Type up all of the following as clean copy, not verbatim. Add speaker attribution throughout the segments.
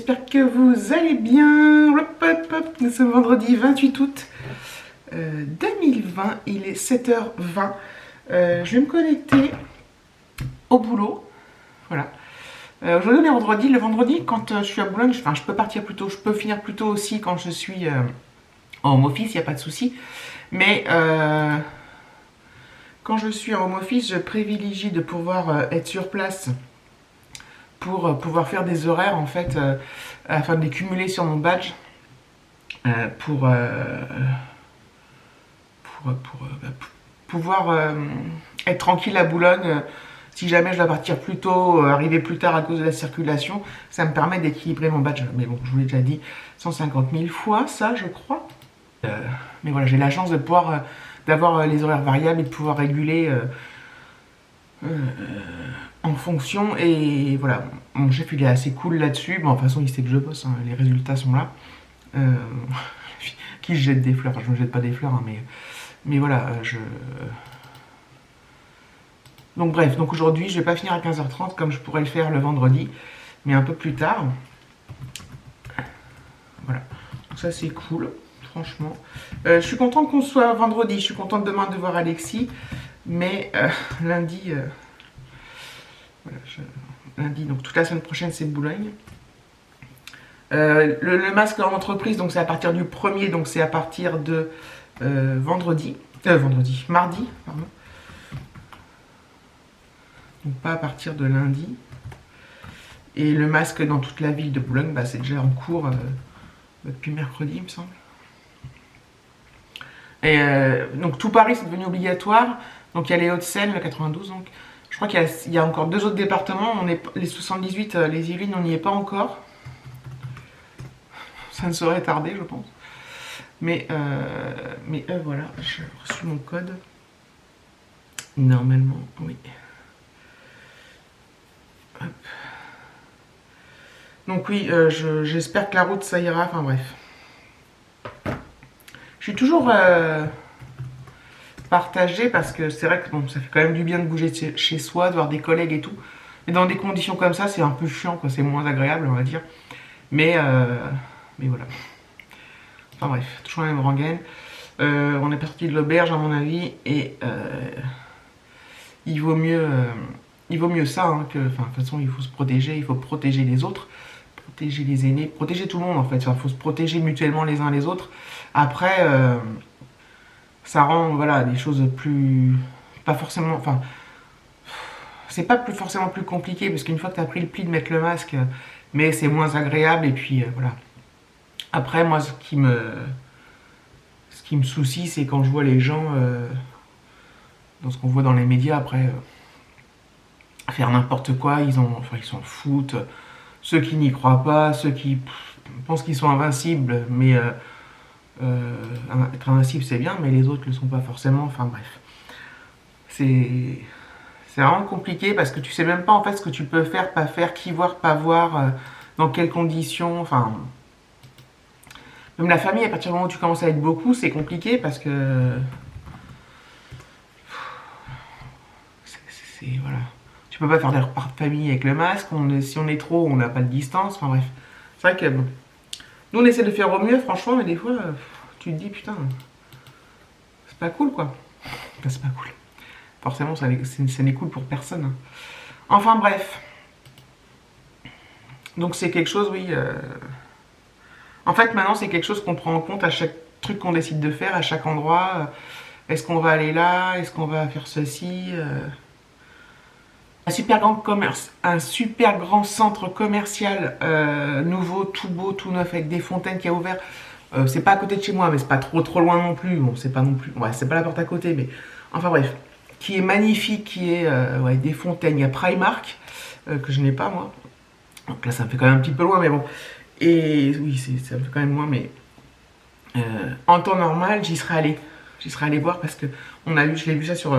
Speaker 1: j'espère que vous allez bien. Hop, hop, hop. Nous sommes vendredi 28 août 2020, il est 7h20. Je vais me connecter au boulot. Voilà. Aujourd'hui on est vendredi. Le vendredi, quand je suis à Boulogne, je peux partir plus tôt, je peux finir plus tôt aussi quand je suis en home office, il n'y a pas de souci. Mais quand je suis en home office, je privilégie de pouvoir être sur place pour pouvoir faire des horaires en fait, afin de les cumuler sur mon badge pour pouvoir être tranquille à Boulogne. Si jamais je dois partir plus tôt, arriver plus tard à cause de la circulation, ça me permet d'équilibrer mon badge. Mais bon, je vous l'ai déjà dit 150 000 fois, ça je crois. Mais voilà, j'ai la chance de pouvoir d'avoir les horaires variables et de pouvoir réguler en fonction. Et voilà, mon chef il est assez cool là-dessus. Bon, de toute façon, il sait que je bosse, hein, les résultats sont là. Qui se jette des fleurs, enfin je me jette pas des fleurs, hein, mais voilà, donc bref, donc aujourd'hui je vais pas finir à 15h30 comme je pourrais le faire le vendredi, mais un peu plus tard. Voilà, donc ça c'est cool, franchement. Je suis contente qu'on soit vendredi, je suis contente demain de voir Alexis, mais lundi, voilà, lundi, donc toute la semaine prochaine c'est Boulogne. Le masque en entreprise, donc c'est à partir du 1er, donc c'est à partir de mardi, pardon. Donc pas à partir de lundi. Et le masque dans toute la ville de Boulogne, bah, c'est déjà en cours depuis mercredi, il me semble. Et donc tout Paris c'est devenu obligatoire. Donc il y a les Hauts-de-Seine, le 92, donc je crois qu'il y a encore 2 autres départements. On est les 78, les Yvelines, on n'y est pas encore. Ça ne saurait tarder, je pense. Mais voilà, j'ai reçu mon code. Normalement, oui. Hop. Donc oui, j'espère que la route, ça ira. Enfin bref. Je suis toujours partagée parce que c'est vrai que bon, ça fait quand même du bien de bouger chez soi, de voir des collègues et tout. Mais dans des conditions comme ça, c'est un peu chiant, quoi. C'est moins agréable, on va dire. Mais voilà. Enfin bref, toujours la même rengaine. On est parti de l'auberge à mon avis et il vaut mieux ça hein, que. Enfin, de toute façon, il faut se protéger, il faut protéger les autres, protéger les aînés, protéger tout le monde en fait. Enfin, il faut se protéger mutuellement les uns les autres. Après, ça rend voilà des choses plus. Pas forcément. Enfin, c'est pas forcément plus compliqué parce qu'une fois que tu as pris le pli de mettre le masque, mais c'est moins agréable et puis voilà. Après, moi, ce qui me soucie, c'est quand je vois les gens, dans ce qu'on voit dans les médias, après, faire n'importe quoi, ils s'en foutent. Ceux qui n'y croient pas, ceux qui pensent qu'ils sont invincibles, mais être invincible, c'est bien, mais les autres ne le sont pas forcément. Enfin, bref. C'est vraiment compliqué parce que tu sais même pas, en fait, ce que tu peux faire, pas faire, qui voir, pas voir, dans quelles conditions, enfin... Même la famille, à partir du moment où tu commences à être beaucoup, c'est compliqué parce que... voilà. Tu peux pas faire des repas de famille avec le masque, si on est trop, on n'a pas de distance, enfin bref. C'est vrai que bon. Nous on essaie de faire au mieux, franchement, mais des fois, tu te dis putain, c'est pas cool quoi. Enfin, c'est pas cool. Forcément, ça n'est cool pour personne. Hein. Enfin bref. Donc c'est quelque chose, oui... En fait, maintenant, c'est quelque chose qu'on prend en compte à chaque truc qu'on décide de faire, à chaque endroit. Est-ce qu'on va aller là? Est-ce qu'on va faire ceci? Un super grand centre commercial nouveau, tout beau, tout neuf, avec des fontaines qui a ouvert. C'est pas à côté de chez moi, mais c'est pas trop loin non plus. Bon, c'est pas non plus... Ouais, c'est pas la porte à côté, mais... Enfin bref. Qui est magnifique, qui est... ouais, des fontaines. Il y a Primark, que je n'ai pas, moi. Donc là, ça me fait quand même un petit peu loin, mais bon... Et oui, ça me fait quand même moins, mais en temps normal, j'y serais allé voir parce que je l'ai vu ça sur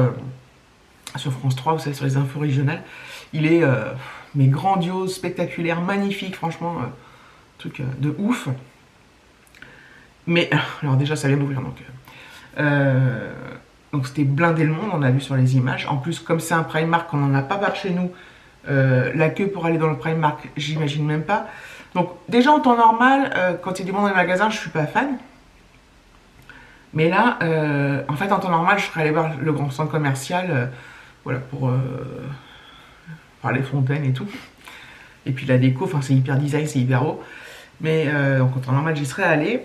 Speaker 1: France 3, vous savez, sur les infos régionales. Il est mais grandiose, spectaculaire, magnifique, franchement, truc de ouf. Mais alors déjà, ça vient d'ouvrir, donc c'était blindé le monde, on a vu sur les images. En plus, comme c'est un Primark, on n'en a pas par chez nous. La queue pour aller dans le Primark, j'imagine même pas. Donc déjà en temps normal, quand il y a du monde dans les magasins, je suis pas fan. Mais là, en fait, en temps normal, je serais allée voir le grand centre commercial, voilà, pour voir les fontaines et tout. Et puis la déco, enfin, c'est hyper design, c'est hyper haut. Mais donc en temps normal, j'y serais allée.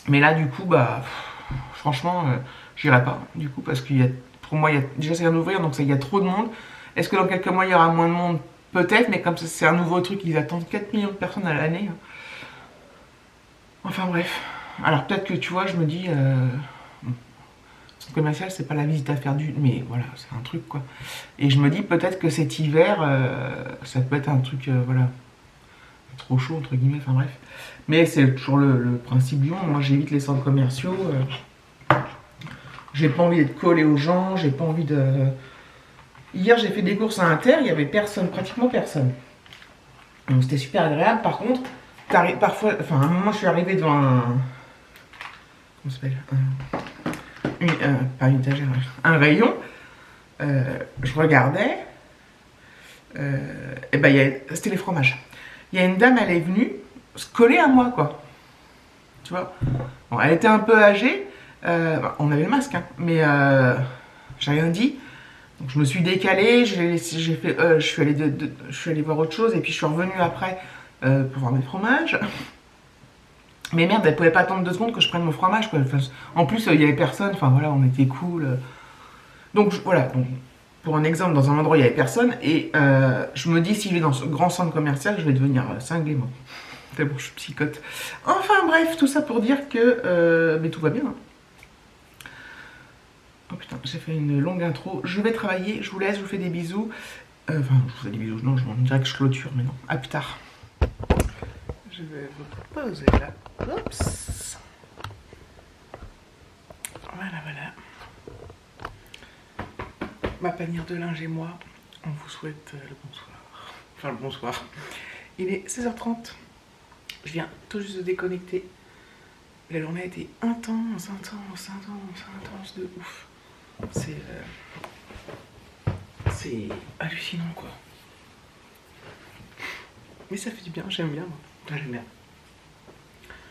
Speaker 1: Mais là, du coup, bah, franchement, j'irai pas. Du coup, parce qu'il y a, pour moi, déjà, c'est un ouvrir, donc il y a trop de monde. Est-ce que dans quelques mois, il y aura moins de monde? Peut-être, mais comme c'est un nouveau truc, ils attendent 4 millions de personnes à l'année. Enfin bref. Alors peut-être que tu vois, je me dis, centre commercial, c'est pas la visite à faire du. Mais voilà, c'est un truc quoi. Et je me dis peut-être que cet hiver, ça peut être un truc, voilà, trop chaud entre guillemets, enfin bref. Mais c'est toujours le principe du monde. Moi j'évite les centres commerciaux. J'ai pas envie d'être collé aux gens, j'ai pas envie de. Hier j'ai fait des courses à Inter, il y avait personne, pratiquement personne. Donc c'était super agréable. Par contre, parfois, enfin à un moment je suis arrivée devant un. Comment ça s'appelle pas une étagère, un rayon. Je regardais. Et ben c'était les fromages. Il y a une dame, elle est venue se coller à moi, quoi. Tu vois. Bon, elle était un peu âgée. On avait le masque, hein, mais j'ai rien dit. Donc je me suis décalée, je suis allée voir autre chose et puis je suis revenue après pour voir mes fromages. Mais merde, elle pouvait pas attendre 2 secondes que je prenne mon fromage, quoi. Enfin, en plus, il y avait personne. Enfin voilà, on était cool. Donc voilà. Donc, pour un exemple, dans un endroit où il y avait personne et je me dis si je vais dans ce grand centre commercial, je vais devenir cinglé moi. C'est bon, je suis psychote. Enfin bref, tout ça pour dire que mais tout va bien. Hein. Oh putain, j'ai fait une longue intro. Je vais travailler, je vous laisse, je vous fais des bisous. Enfin, je vous fais des bisous, non, je dirais que je clôture, mais non. À plus tard. Je vais vous poser là. Oups. Voilà, voilà. Ma panière de linge et moi, on vous souhaite le bonsoir. Enfin, le bonsoir. Il est 16h30. Je viens tout juste de déconnecter. La journée a été intense de ouf. C'est hallucinant, quoi. Mais ça fait du bien, j'aime bien, moi. Enfin, j'aime bien.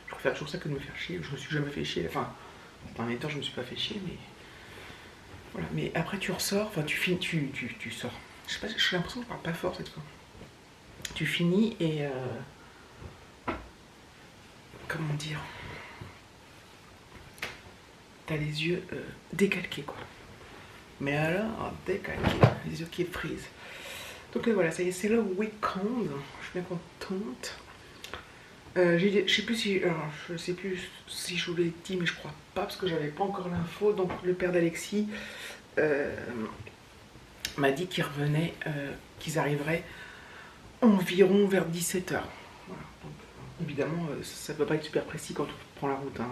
Speaker 1: Je préfère toujours ça que de me faire chier. Je me suis jamais fait chier. Enfin, dans les temps, je me suis pas fait chier, mais. Voilà. Mais après, tu ressors, enfin, tu finis, tu sors. Je sais pas, j'ai l'impression que je parle pas fort cette fois. Tu finis et. Comment dire? T'as les yeux décalqués, quoi. Mais alors, décalqués, les yeux qui frisent. Donc voilà, ça y est, c'est le week-end. Je suis bien contente. Je sais plus si, alors, je sais plus si je vous l'ai dit, mais je crois pas parce que j'avais pas encore l'info. Donc le père d'Alexis m'a dit qu'ils revenaient, qu'ils arriveraient environ vers 17h. Voilà. Donc, évidemment, ça peut pas être super précis quand on prend la route. Hein.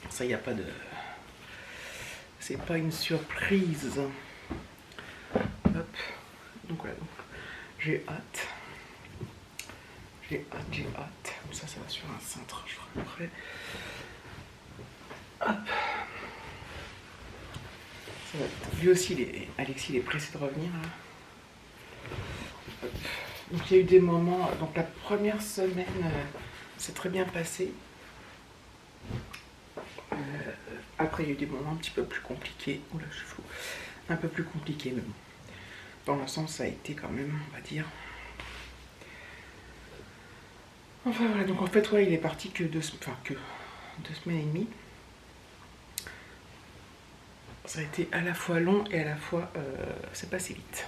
Speaker 1: Ça, y a pas de, c'est pas une surprise. Hop. Donc voilà. Donc, j'ai hâte. J'ai hâte. Comme ça va sur un cintre. Je ferai après. Hop. Ça va. Lui aussi, Alexis, il est pressé de revenir. Là. Hop. Donc il y a eu des moments. Donc la première semaine, c'est très bien passé. Après, il y a eu des moments un petit peu plus compliqués. Oula, je suis flou. Un peu plus compliqués, mais bon. Dans l'ensemble, ça a été quand même, on va dire. Enfin voilà, donc en fait, ouais, il est parti que 2 semaines et demie. Ça a été à la fois long et à la fois c'est passé vite.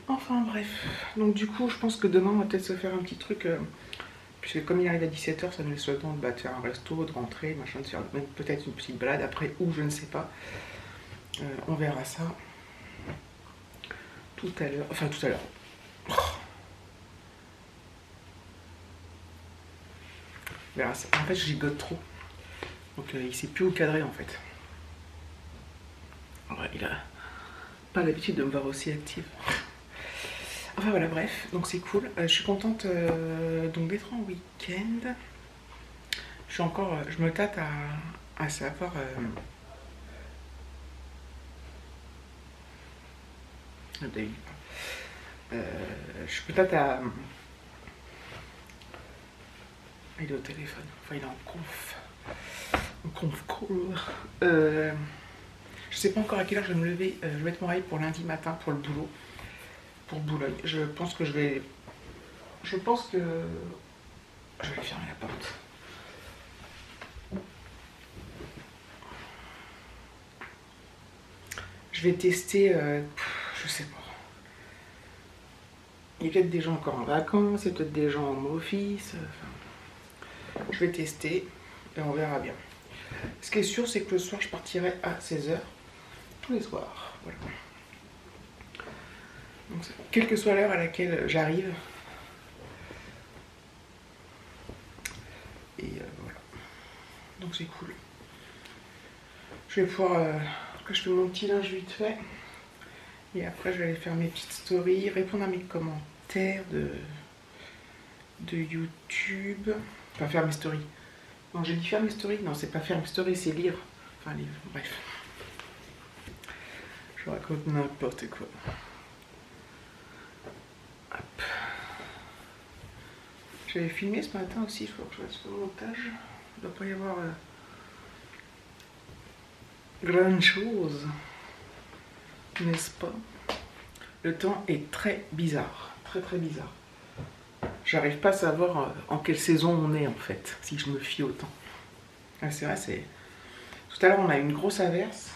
Speaker 1: Enfin bref, donc du coup, je pense que demain, on va peut-être se faire un petit truc. Puisque comme il arrive à 17h, ça nous laisse le temps de faire un resto, de rentrer, machin, de faire même peut-être une petite balade. Après, où, je ne sais pas. On verra ça tout à l'heure. Enfin, tout à l'heure. Oh. On verra ça. En fait, je gigote trop. Donc, il sait plus où cadrer, en fait. Ouais, il a pas l'habitude de me voir aussi active. Enfin voilà, bref, donc c'est cool. Je suis contente donc d'être en week-end. Je me tâte à savoir. Je me tâte Il est au téléphone, enfin il est en conf. En conf call. Je sais pas encore à quelle heure je vais me lever. Je vais être mon réveil pour lundi matin pour le boulot. Pour Boulogne. Je pense que je vais. Je pense que. Je vais fermer la porte. Je vais tester. Je sais pas. Il y a peut-être des gens encore en vacances, il y a peut-être des gens en office. Enfin, je vais tester et on verra bien. Ce qui est sûr, c'est que le soir, je partirai à 16h tous les soirs. Voilà. Donc, quelle que soit l'heure à laquelle j'arrive. Et voilà. Donc c'est cool. Je vais pouvoir. Je fais mon petit linge vite fait. Et après, je vais aller faire mes petites stories, répondre à mes commentaires de YouTube. Enfin, faire mes stories. Non, j'ai dit faire mes stories. Non, c'est pas faire mes stories, c'est lire. Enfin, lire. Bref. Je raconte n'importe quoi. Hop. J'avais filmé ce matin aussi, il faut que je fasse le montage. Il ne doit pas y avoir grand chose, n'est-ce pas? Le temps est très bizarre, très très bizarre. J'arrive pas à savoir en quelle saison on est en fait, si je me fie au temps. Ah, c'est vrai, c'est... Tout à l'heure on a eu une grosse averse.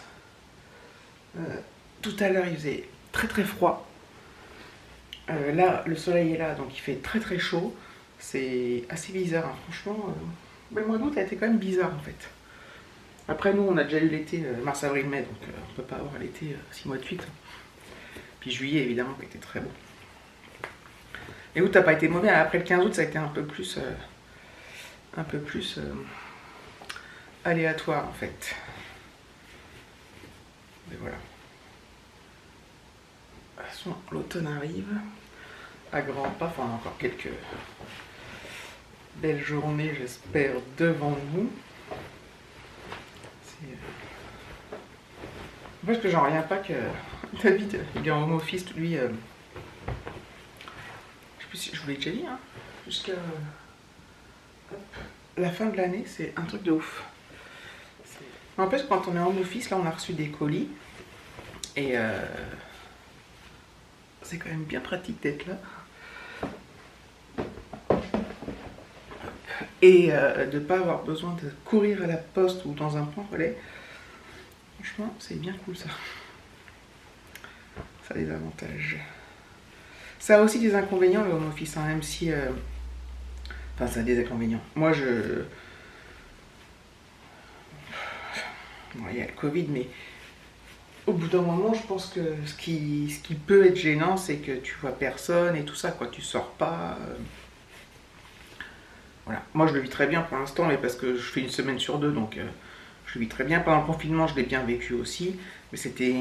Speaker 1: Tout à l'heure il faisait très très froid. Là le soleil est là donc il fait très très chaud. C'est assez bizarre, hein. Franchement. Le mois d'août a été quand même bizarre en fait. Après nous on a déjà eu l'été mars, avril, mai, donc on peut pas avoir l'été 6 mois de suite. Puis juillet évidemment qui était très beau. Et août n'a pas été mauvais, après le 15 août ça a été un peu plus aléatoire en fait. Mais voilà. De toute façon l'automne arrive à grands pas, enfin on a encore quelques belles journées j'espère devant nous. Moi, ce que j'en reviens pas que David, il est en home office, lui. Je sais plus si je vous l'ai déjà dit, hein. Jusqu'à la fin de l'année, c'est un truc de ouf. En plus, quand on est en home office, là, on a reçu des colis. Et c'est quand même bien pratique d'être là. Et de ne pas avoir besoin de courir à la poste ou dans un point relais. Franchement, c'est bien cool ça. Ça a des avantages. Ça a aussi des inconvénients le home office, hein, même si... Enfin, ça a des inconvénients. Moi, Bon, il y a le Covid, mais au bout d'un moment, je pense que ce qui peut être gênant, c'est que tu vois personne et tout ça, quoi. Tu sors pas... Voilà. Moi, je le vis très bien pour l'instant, mais parce que je fais une semaine sur deux, donc je le vis très bien. Pendant le confinement, je l'ai bien vécu aussi, mais c'était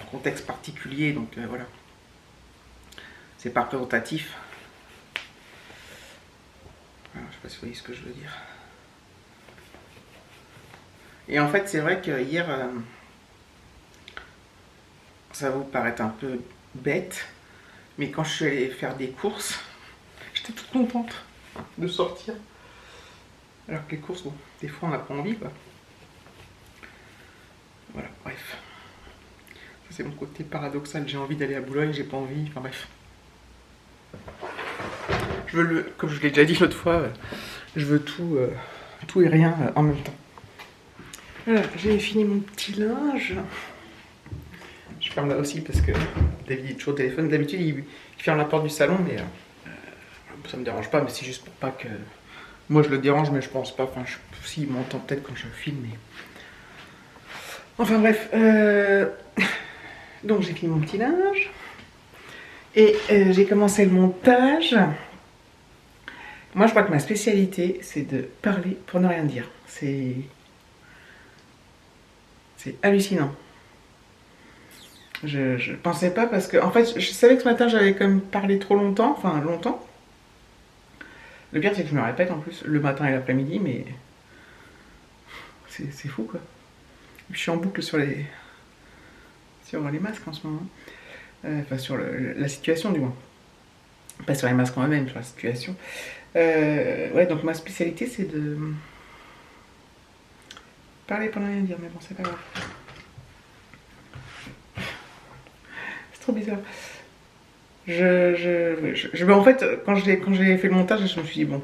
Speaker 1: un contexte particulier, donc voilà. C'est pas représentatif. Voilà, je sais pas si vous voyez ce que je veux dire. Et en fait, c'est vrai que hier, ça va vous paraître un peu bête, mais quand je suis allée faire des courses, j'étais toute contente de sortir. Alors que les courses, bon, des fois on n'a pas envie, quoi. Voilà, bref. Ça, c'est mon côté paradoxal. J'ai envie d'aller à Boulogne, j'ai pas envie, enfin bref. Je veux comme je l'ai déjà dit l'autre fois, je veux tout et rien en même temps. Voilà, j'ai fini mon petit linge. Je ferme là aussi parce que David est toujours au téléphone. D'habitude, il ferme la porte du salon, mais ça me dérange pas, mais c'est juste pour pas que... Moi, je le dérange, mais je pense pas. Enfin, s'il m'entend peut-être quand je filme, mais... Enfin, bref. Donc, j'ai fini mon petit linge. Et j'ai commencé le montage. Moi, je crois que ma spécialité, c'est de parler pour ne rien dire. C'est hallucinant. Je pensais pas parce que, en fait, je savais que ce matin, j'avais quand même parlé trop longtemps. Enfin, longtemps. Le pire, c'est que je me répète en plus, le matin et l'après-midi, mais... C'est fou, quoi. Je suis en boucle sur les masques en ce moment. Enfin, sur la situation, du moins. Pas sur les masques en eux-mêmes, sur la situation. Ouais, donc ma spécialité c'est de parler pendant rien dire, mais bon, c'est pas grave. C'est trop bizarre. En fait, quand j'ai fait le montage, je me suis dit, bon,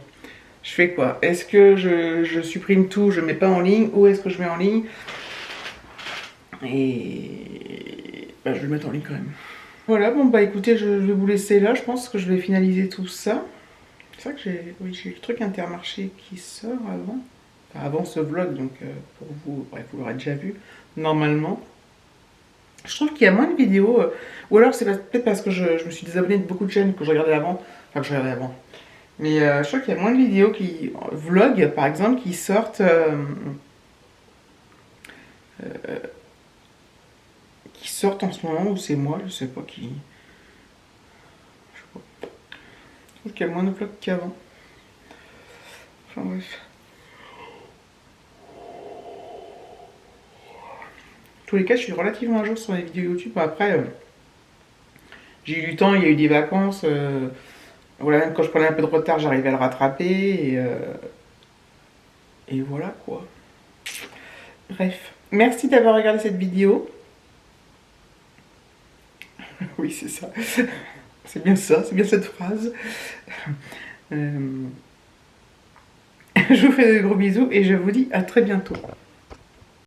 Speaker 1: je fais quoi? Est-ce que je supprime tout, je mets pas en ligne, ou est-ce que je mets en ligne? Et bah, je vais le mettre en ligne quand même. Voilà, bon bah écoutez, je vais vous laisser là, je pense que je vais finaliser tout ça. C'est vrai que j'ai le truc Intermarché qui sort avant. Enfin, avant ce vlog, donc pour vous, bref, vous l'aurez déjà vu, normalement. Je trouve qu'il y a moins de vidéos, ou alors c'est peut-être parce que je me suis désabonné de beaucoup de chaînes que je regardais avant. Enfin, que je regardais avant. Mais je trouve qu'il y a moins de vidéos vlog par exemple, qui sortent en ce moment, ou c'est moi, je sais pas qui. Je sais pas. Je trouve qu'il y a moins de vlogs qu'avant. Enfin bref. En tous les cas, je suis relativement à jour sur les vidéos YouTube. Bon, après, j'ai eu du temps, il y a eu des vacances. Voilà, même quand je prenais un peu de retard, j'arrivais à le rattraper. Et voilà quoi. Bref. Merci d'avoir regardé cette vidéo. Oui, c'est ça. C'est bien ça, c'est bien cette phrase. Je vous fais de gros bisous et je vous dis à très bientôt.